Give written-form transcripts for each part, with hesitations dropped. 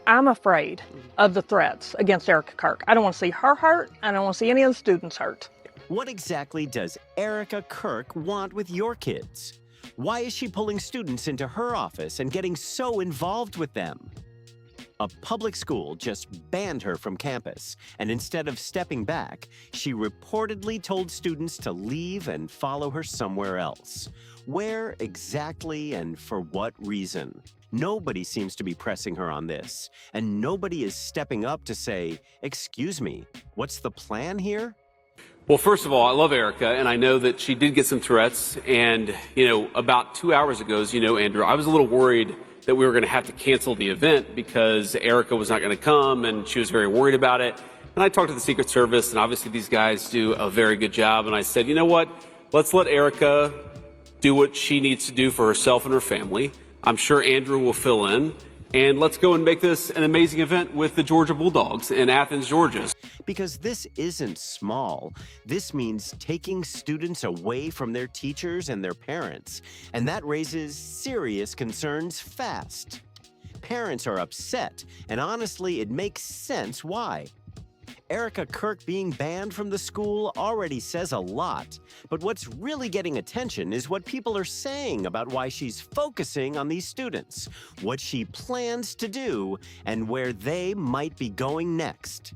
I'm afraid of the threats against Erika Kirk. I don't want to see her hurt. I don't want to see any of the students hurt. What exactly does Erika Kirk want with your kids? Why is she pulling students into her office and getting so involved with them? A public school just banned her from campus, and instead of stepping back, she reportedly told students to leave and follow her somewhere else. Where exactly and for what reason? Nobody seems to be pressing her on this, and nobody is stepping up to say, "Excuse me, what's the plan here?" Well, first of all, I love Erika, and I know that she did get some threats. And, about 2 hours ago, as you know, Andrew, I was a little worried that we were going to have to cancel the event because Erika was not going to come, and she was very worried about it. And I talked to the Secret Service, and obviously these guys do a very good job. And I said, you know what? Let's let Erika do what she needs to do for herself and her family. I'm sure Andrew will fill in. And let's go and make this an amazing event with the Georgia Bulldogs in Athens, Georgia. Because this isn't small. This means taking students away from their teachers and their parents. And that raises serious concerns fast. Parents are upset, and honestly, it makes sense why. Erika Kirk being banned from the school already says a lot, but what's really getting attention is what people are saying about why she's focusing on these students, what she plans to do, and where they might be going next.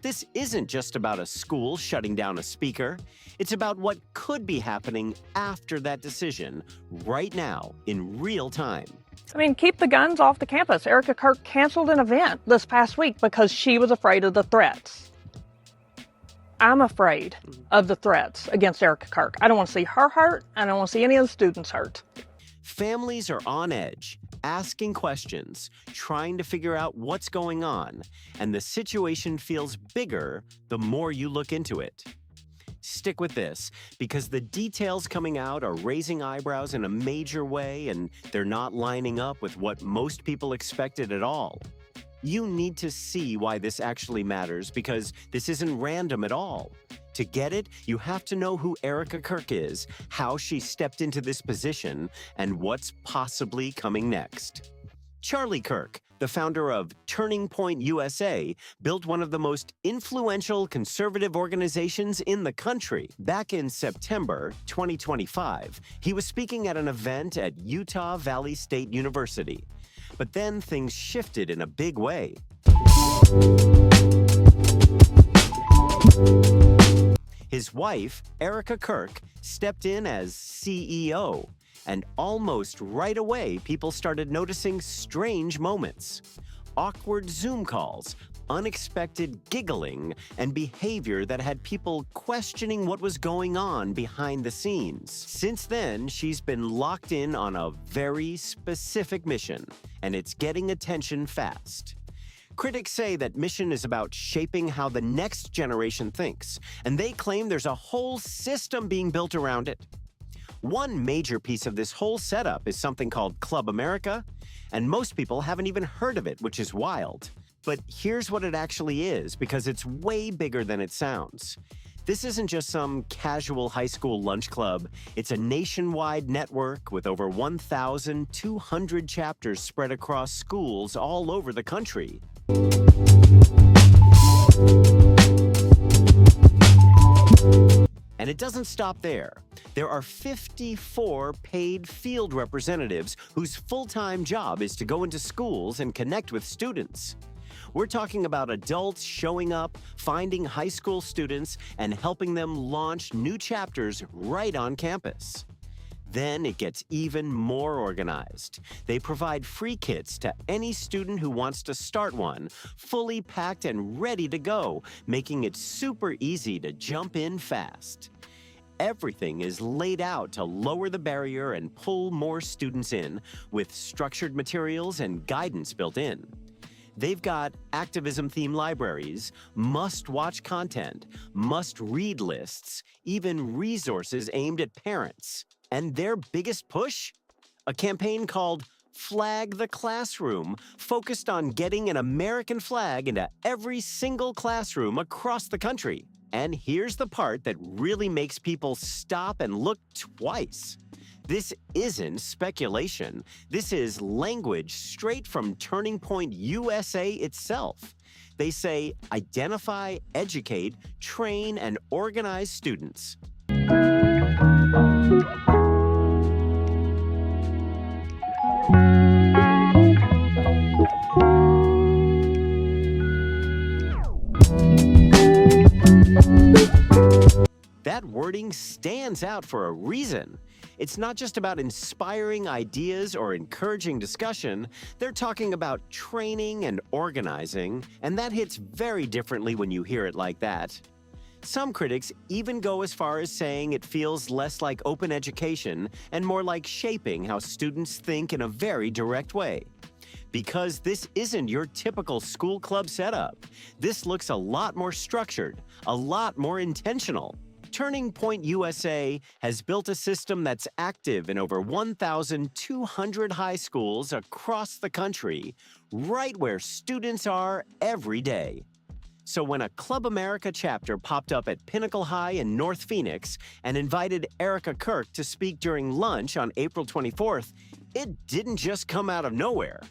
This isn't just about a school shutting down a speaker. It's about what could be happening after that decision, right now, in real time. Keep the guns off the campus. Erika Kirk canceled an event this past week because she was afraid of the threats. I'm afraid of the threats against Erika Kirk. I don't want to see her hurt. I don't want to see any of the students hurt. Families are on edge, asking questions, trying to figure out what's going on, and the situation feels bigger the more you look into it. Stick with this, because the details coming out are raising eyebrows in a major way, and they're not lining up with what most people expected at all. You need to see why this actually matters, because this isn't random at all. To get it, you have to know who Erika Kirk is, how she stepped into this position, and what's possibly coming next. Charlie Kirk, the founder of Turning Point USA, built one of the most influential conservative organizations in the country. Back in September 2025, he was speaking at an event at Utah Valley State University. But then things shifted in a big way. His wife, Erika Kirk, stepped in as CEO, and almost right away, people started noticing strange moments. Awkward Zoom calls, unexpected giggling, and behavior that had people questioning what was going on behind the scenes. Since then, she's been locked in on a very specific mission, and it's getting attention fast. Critics say that mission is about shaping how the next generation thinks, and they claim there's a whole system being built around it. One major piece of this whole setup is something called Club America, and most people haven't even heard of it, which is wild. But here's what it actually is, because it's way bigger than it sounds. This isn't just some casual high school lunch club. It's a nationwide network with over 1,200 chapters spread across schools all over the country. And it doesn't stop there. There are 54 paid field representatives whose full-time job is to go into schools and connect with students. We're talking about adults showing up, finding high school students, and helping them launch new chapters right on campus. Then it gets even more organized. They provide free kits to any student who wants to start one, fully packed and ready to go, making it super easy to jump in fast. Everything is laid out to lower the barrier and pull more students in, with structured materials and guidance built in. They've got activism-themed libraries, must-watch content, must-read lists, even resources aimed at parents. And their biggest push? A campaign called Flag the Classroom, focused on getting an American flag into every single classroom across the country. And here's the part that really makes people stop and look twice. This isn't speculation. This is language straight from Turning Point USA itself. They say, identify, educate, train, and organize students. That wording stands out for a reason. It's not just about inspiring ideas or encouraging discussion. They're talking about training and organizing, and that hits very differently when you hear it like that. Some critics even go as far as saying it feels less like open education and more like shaping how students think in a very direct way. Because this isn't your typical school club setup. This looks a lot more structured, a lot more intentional. Turning Point USA has built a system that's active in over 1,200 high schools across the country, right where students are every day. So when a Club America chapter popped up at Pinnacle High in North Phoenix and invited Erika Kirk to speak during lunch on April 24th, it didn't just come out of nowhere.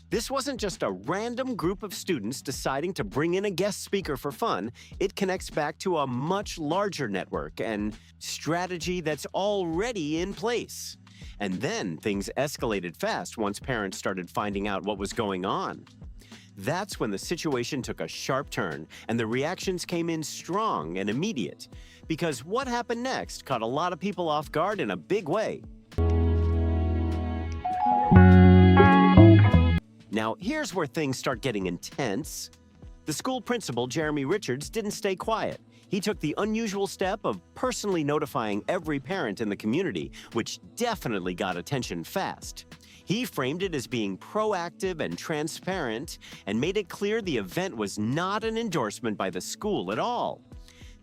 This wasn't just a random group of students deciding to bring in a guest speaker for fun. It connects back to a much larger network and strategy that's already in place. And then things escalated fast once parents started finding out what was going on. That's when the situation took a sharp turn and the reactions came in strong and immediate. Because what happened next caught a lot of people off guard in a big way. Now, here's where things start getting intense. The school principal, Jeremy Richards, didn't stay quiet. He took the unusual step of personally notifying every parent in the community, which definitely got attention fast. He framed it as being proactive and transparent and made it clear the event was not an endorsement by the school at all.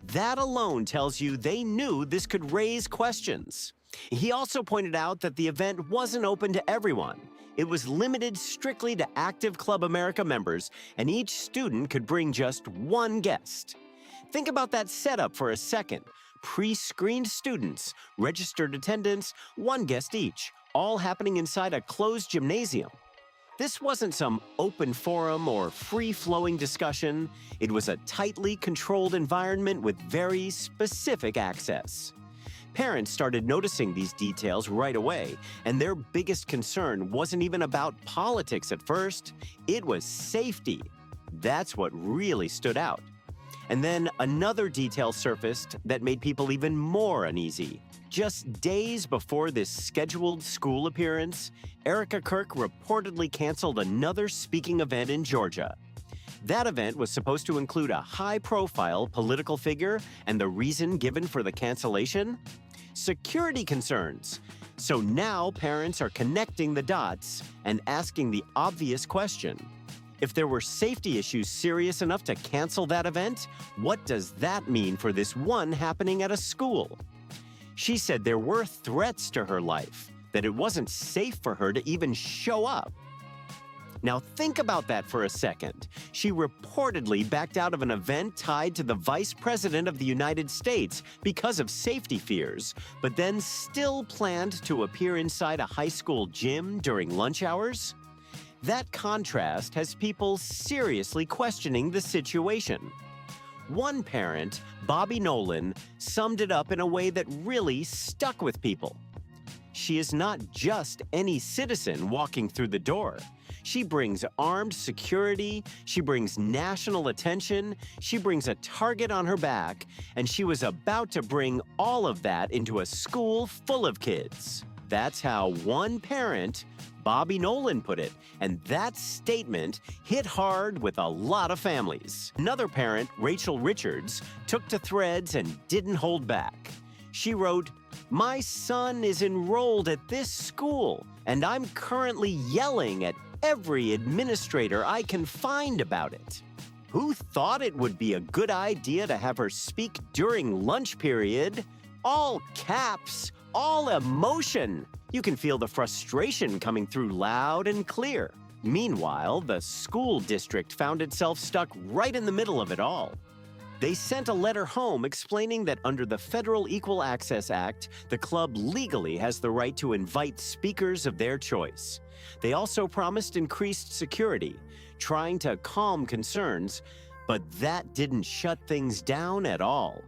That alone tells you they knew this could raise questions. He also pointed out that the event wasn't open to everyone. It was limited strictly to active Club America members, and each student could bring just one guest. Think about that setup for a second. Pre-screened students, registered attendants, one guest each, all happening inside a closed gymnasium. This wasn't some open forum or free-flowing discussion. It was a tightly controlled environment with very specific access. Parents started noticing these details right away, and their biggest concern wasn't even about politics at first. It was safety. That's what really stood out. And then another detail surfaced that made people even more uneasy. Just days before this scheduled school appearance, Erika Kirk reportedly canceled another speaking event in Georgia. That event was supposed to include a high-profile political figure, and the reason given for the cancellation? Security concerns. So now parents are connecting the dots and asking the obvious question. If there were safety issues serious enough to cancel that event, what does that mean for this one happening at a school? She said there were threats to her life, that it wasn't safe for her to even show up. Now think about that for a second. She reportedly backed out of an event tied to the Vice President of the United States because of safety fears, but then still planned to appear inside a high school gym during lunch hours? That contrast has people seriously questioning the situation. One parent, Bobby Nolan, summed it up in a way that really stuck with people. She is not just any citizen walking through the door. She brings armed security, she brings national attention, she brings a target on her back, and she was about to bring all of that into a school full of kids. That's how one parent, Bobby Nolan, put it, and that statement hit hard with a lot of families. Another parent, Rachel Richards, took to Threads and didn't hold back. She wrote, "My son is enrolled at this school, and I'm currently yelling at every administrator I can find about it." Who thought it would be a good idea to have her speak during lunch period? All caps, all emotion. You can feel the frustration coming through loud and clear. Meanwhile, the school district found itself stuck right in the middle of it all. They sent a letter home explaining that under the Federal Equal Access Act, the club legally has the right to invite speakers of their choice. They also promised increased security, trying to calm concerns, but that didn't shut things down at all.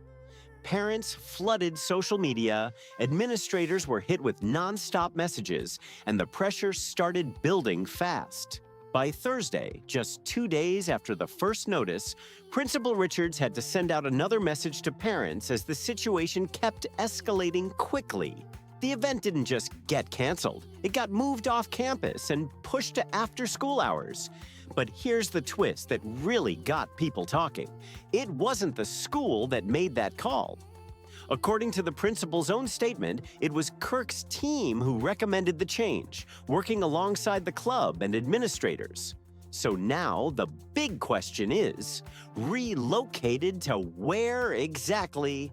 Parents flooded social media, administrators were hit with nonstop messages, and the pressure started building fast. By Thursday, just 2 days after the first notice, Principal Richards had to send out another message to parents as the situation kept escalating quickly. The event didn't just get canceled, it got moved off campus and pushed to after-school hours. But here's the twist that really got people talking. It wasn't the school that made that call. According to the principal's own statement, it was Kirk's team who recommended the change, working alongside the club and administrators. So now the big question is, relocated to where exactly?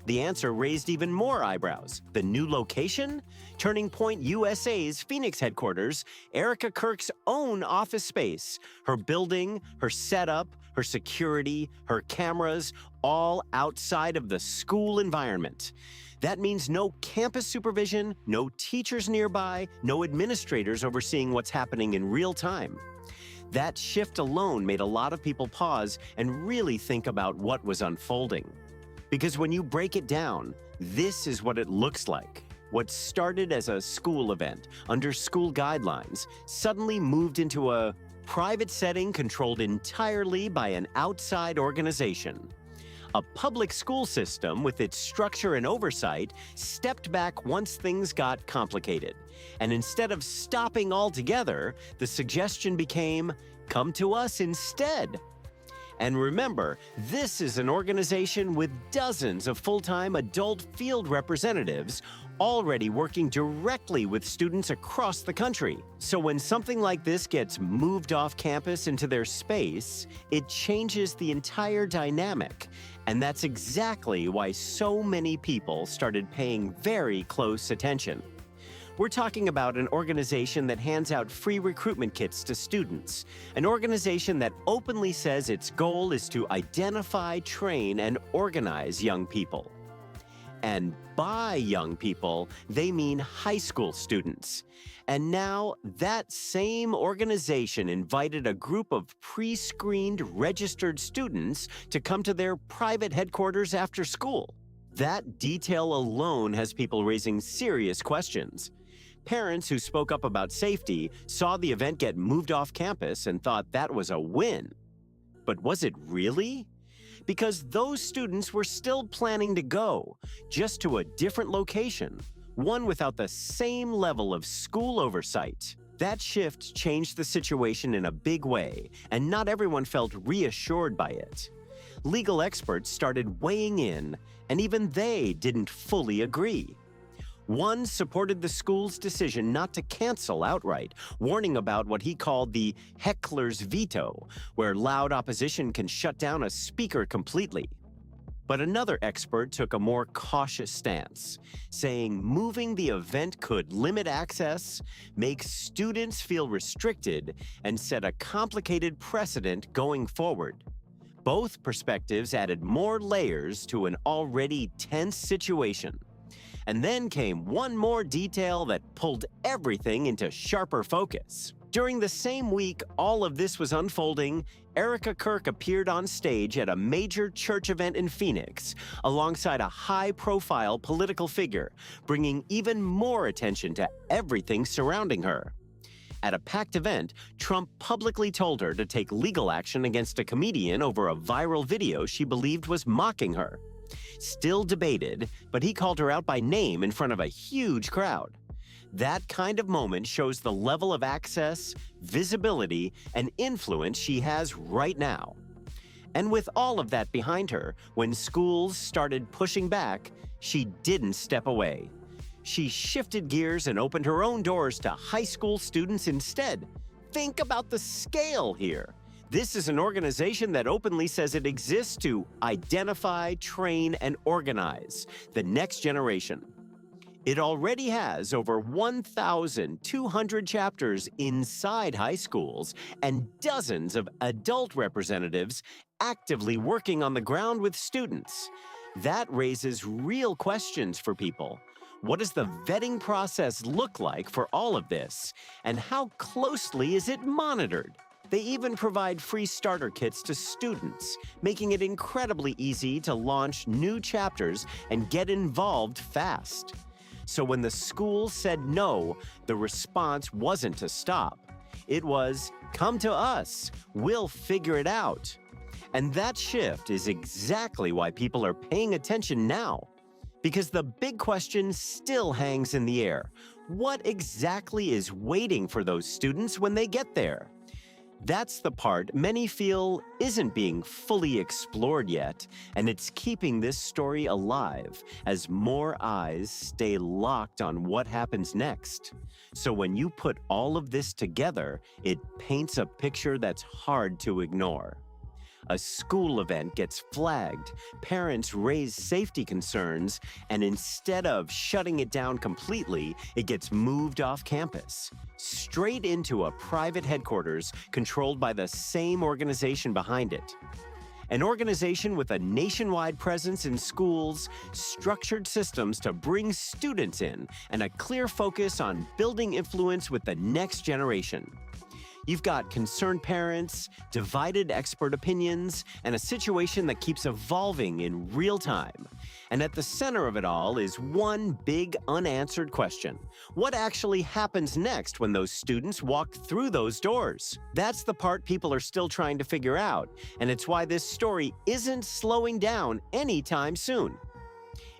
The answer raised even more eyebrows. The new location? Turning Point USA's Phoenix headquarters, Erika Kirk's own office space, her building, her setup, her security, her cameras, all outside of the school environment. That means no campus supervision, no teachers nearby, no administrators overseeing what's happening in real time. That shift alone made a lot of people pause and really think about what was unfolding. Because when you break it down, this is what it looks like. What started as a school event under school guidelines suddenly moved into a private setting controlled entirely by an outside organization. A public school system with its structure and oversight stepped back once things got complicated. And instead of stopping altogether, the suggestion became, come to us instead. And remember, this is an organization with dozens of full-time adult field representatives already working directly with students across the country. So when something like this gets moved off campus into their space, it changes the entire dynamic. And that's exactly why so many people started paying very close attention. We're talking about an organization that hands out free recruitment kits to students, an organization that openly says its goal is to identify, train, and organize young people. And by young people, they mean high school students. And now that same organization invited a group of pre-screened registered students to come to their private headquarters after school. That detail alone has people raising serious questions. Parents who spoke up about safety saw the event get moved off campus and thought that was a win. But was it really? Because those students were still planning to go, just to a different location, one without the same level of school oversight. That shift changed the situation in a big way, and not everyone felt reassured by it. Legal experts started weighing in, and even they didn't fully agree. One supported the school's decision not to cancel outright, warning about what he called the heckler's veto, where loud opposition can shut down a speaker completely. But another expert took a more cautious stance, saying moving the event could limit access, make students feel restricted, and set a complicated precedent going forward. Both perspectives added more layers to an already tense situation. And then came one more detail that pulled everything into sharper focus. During the same week all of this was unfolding, Erika Kirk appeared on stage at a major church event in Phoenix, alongside a high-profile political figure, bringing even more attention to everything surrounding her. At a packed event, Trump publicly told her to take legal action against a comedian over a viral video she believed was mocking her. Still debated, but he called her out by name in front of a huge crowd. That kind of moment shows the level of access, visibility, and influence she has right now. And with all of that behind her, when schools started pushing back, she didn't step away. She shifted gears and opened her own doors to high school students instead. Think about the scale here. This is an organization that openly says it exists to identify, train, and organize the next generation. It already has over 1,200 chapters inside high schools and dozens of adult representatives actively working on the ground with students. That raises real questions for people. What does the vetting process look like for all of this? And how closely is it monitored? They even provide free starter kits to students, making it incredibly easy to launch new chapters and get involved fast. So when the school said no, the response wasn't to stop. It was, "Come to us, we'll figure it out." And that shift is exactly why people are paying attention now. Because the big question still hangs in the air. What exactly is waiting for those students when they get there? That's the part many feel isn't being fully explored yet, and it's keeping this story alive as more eyes stay locked on what happens next. So when you put all of this together, it paints a picture that's hard to ignore. A school event gets flagged, parents raise safety concerns, and instead of shutting it down completely, it gets moved off campus, straight into a private headquarters controlled by the same organization behind it. An organization with a nationwide presence in schools, structured systems to bring students in, and a clear focus on building influence with the next generation. You've got concerned parents, divided expert opinions, and a situation that keeps evolving in real time. And at the center of it all is one big unanswered question. What actually happens next when those students walk through those doors? That's the part people are still trying to figure out, and it's why this story isn't slowing down anytime soon.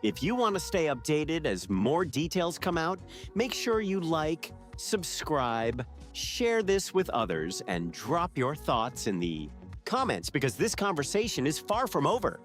If you want to stay updated as more details come out, make sure you like, subscribe, share this with others, and drop your thoughts in the comments because this conversation is far from over.